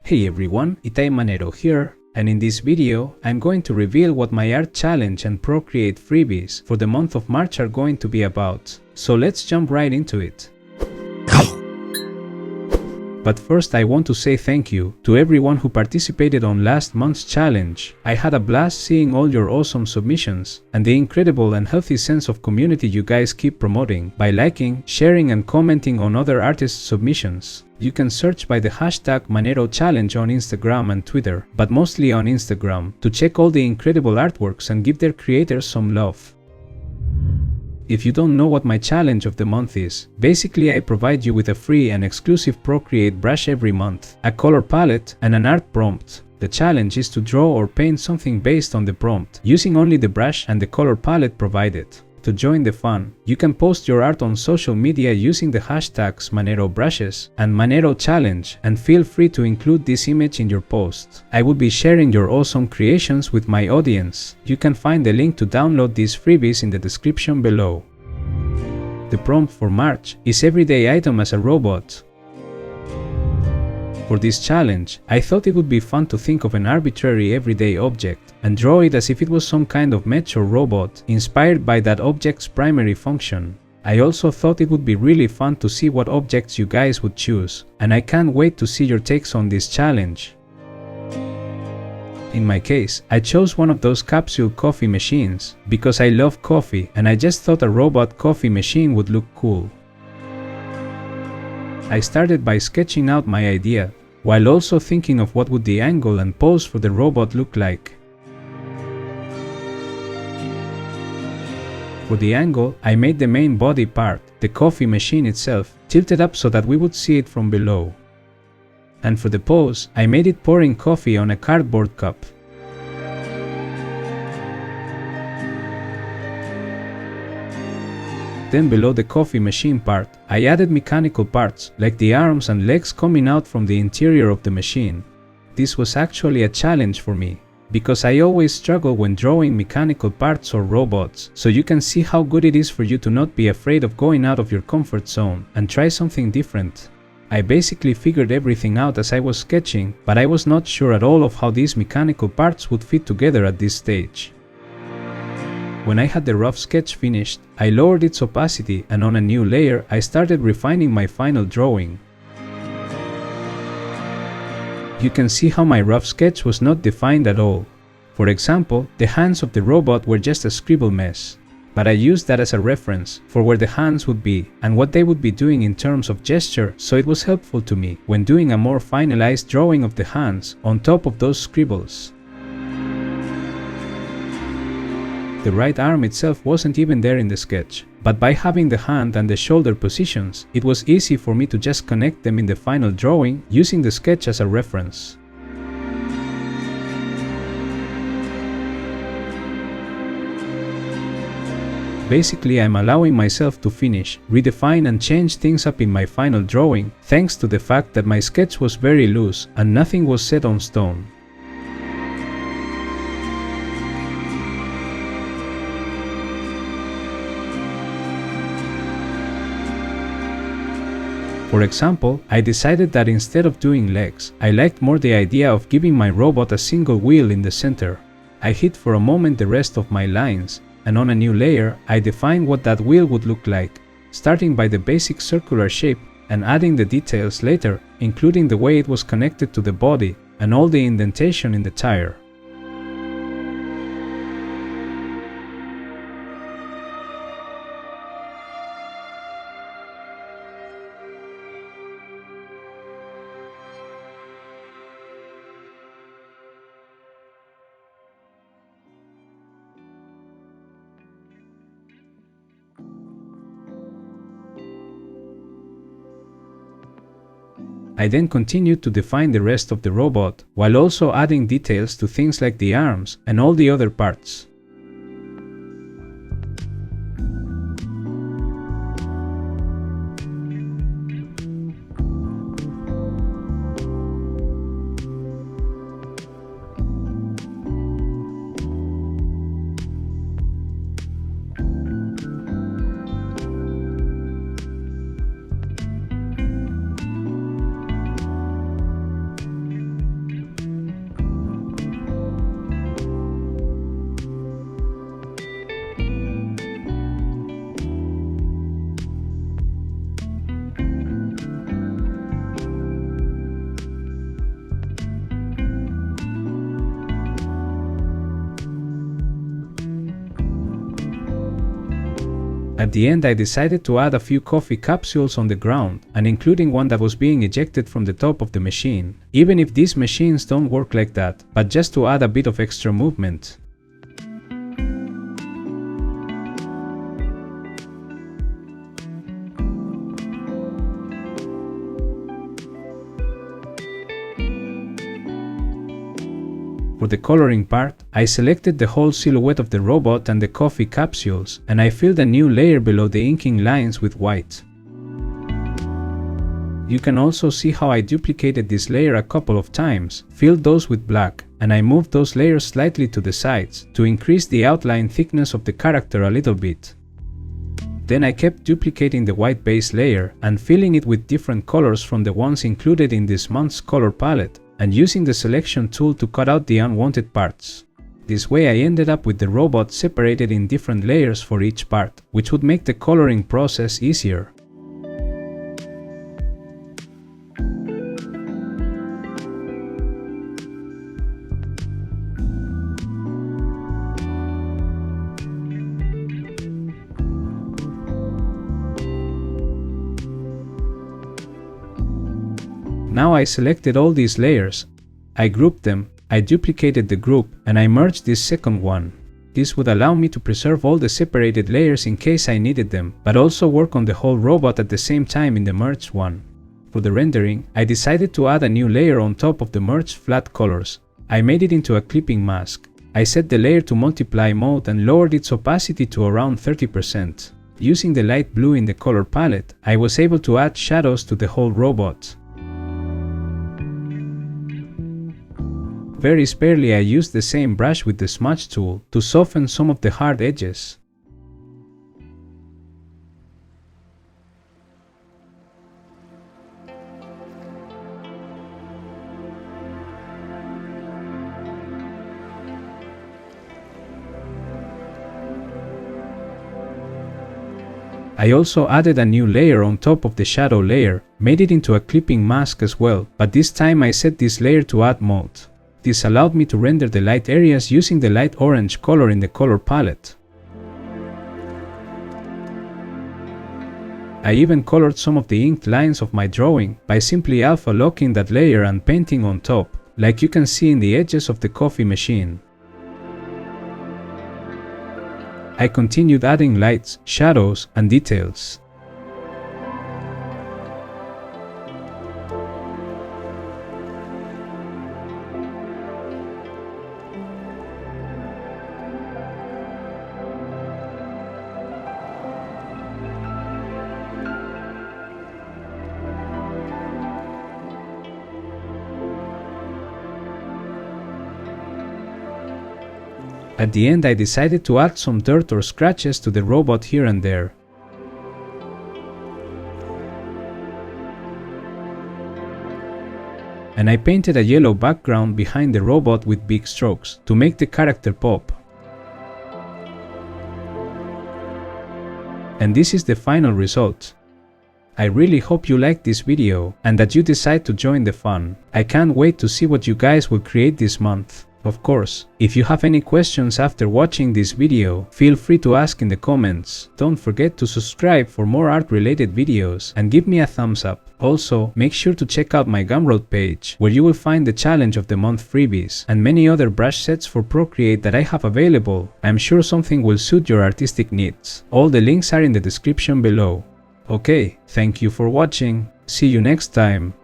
Hey everyone, I'm Manero here, and in this video, I'm going to reveal what my art challenge and Procreate freebies for the month of March are going to be about. So let's jump right into it. But first I want to say thank you to everyone who participated on last month's challenge. I had a blast seeing all your awesome submissions and the incredible and healthy sense of community you guys keep promoting by liking, sharing and commenting on other artists' submissions. You can search by the hashtag Manero Challenge on Instagram and Twitter, but mostly on Instagram, to check all the incredible artworks and give their creators some love. If you don't know what my challenge of the month is, basically I provide you with a free and exclusive Procreate brush every month, a color palette, and an art prompt. The challenge is to draw or paint something based on the prompt, using only the brush and the color palette provided. To join the fun, you can post your art on social media using the hashtags Manero Brushes and Manero Challenge, and feel free to include this image in your post. I will be sharing your awesome creations with my audience. You can find the link to download these freebies in the description below. The prompt for March is everyday item as a robot. For this challenge, I thought it would be fun to think of an arbitrary everyday object and draw it as if it was some kind of match or robot inspired by that object's primary function. I also thought it would be really fun to see what objects you guys would choose, and I can't wait to see your takes on this challenge. In my case, I chose one of those capsule coffee machines because I love coffee and I just thought a robot coffee machine would look cool. I started by sketching out my idea, while also thinking of what would the angle and pose for the robot look like. For the angle, I made the main body part, the coffee machine itself, tilted up so that we would see it from below. And for the pose, I made it pouring coffee on a cardboard cup. Then below the coffee machine part, I added mechanical parts, like the arms and legs coming out from the interior of the machine. This was actually a challenge for me, because I always struggle when drawing mechanical parts or robots, so you can see how good it is for you to not be afraid of going out of your comfort zone and try something different. I basically figured everything out as I was sketching, but I was not sure at all of how these mechanical parts would fit together at this stage. When I had the rough sketch finished, I lowered its opacity, and on a new layer I started refining my final drawing. You can see how my rough sketch was not defined at all. For example, the hands of the robot were just a scribble mess. But I used that as a reference for where the hands would be and what they would be doing in terms of gesture, so it was helpful to me when doing a more finalized drawing of the hands on top of those scribbles. The right arm itself wasn't even there in the sketch, but by having the hand and the shoulder positions, it was easy for me to just connect them in the final drawing using the sketch as a reference. Basically, I'm allowing myself to finish, redefine and change things up in my final drawing, thanks to the fact that my sketch was very loose and nothing was set on stone. For example, I decided that instead of doing legs, I liked more the idea of giving my robot a single wheel in the center. I hid for a moment the rest of my lines, and on a new layer, I defined what that wheel would look like, starting by the basic circular shape and adding the details later, including the way it was connected to the body and all the indentation in the tire. I then continued to define the rest of the robot, while also adding details to things like the arms and all the other parts. At the end I decided to add a few coffee capsules on the ground, and including one that was being ejected from the top of the machine, even if these machines don't work like that, but just to add a bit of extra movement. For the coloring part, I selected the whole silhouette of the robot and the coffee capsules, and I filled a new layer below the inking lines with white. You can also see how I duplicated this layer a couple of times, filled those with black, and I moved those layers slightly to the sides to increase the outline thickness of the character a little bit. Then I kept duplicating the white base layer and filling it with different colors from the ones included in this month's color palette, and using the selection tool to cut out the unwanted parts. This way I ended up with the robot separated in different layers for each part, which would make the coloring process easier. Now I selected all these layers, I grouped them, I duplicated the group, and I merged this second one. This would allow me to preserve all the separated layers in case I needed them, but also work on the whole robot at the same time in the merged one. For the rendering, I decided to add a new layer on top of the merged flat colors. I made it into a clipping mask. I set the layer to multiply mode and lowered its opacity to around 30%. Using the light blue in the color palette, I was able to add shadows to the whole robot. Very sparely I used the same brush with the smudge tool to soften some of the hard edges. I also added a new layer on top of the shadow layer, made it into a clipping mask as well, but this time I set this layer to add mode. This allowed me to render the light areas using the light orange color in the color palette. I even colored some of the inked lines of my drawing by simply alpha locking that layer and painting on top, like you can see in the edges of the coffee machine. I continued adding lights, shadows, and details. At the end I decided to add some dirt or scratches to the robot here and there. And I painted a yellow background behind the robot with big strokes to make the character pop. And this is the final result. I really hope you liked this video and that you decide to join the fun. I can't wait to see what you guys will create this month. Of course, if you have any questions after watching this video, feel free to ask in the comments. Don't forget to subscribe for more art related videos and give me a thumbs up. Also, make sure to check out my Gumroad page, where you will find the challenge of the month freebies and many other brush sets for Procreate that I have available. I'm sure something will suit your artistic needs. All the links are in the description below. Okay, thank you for watching. See you next time.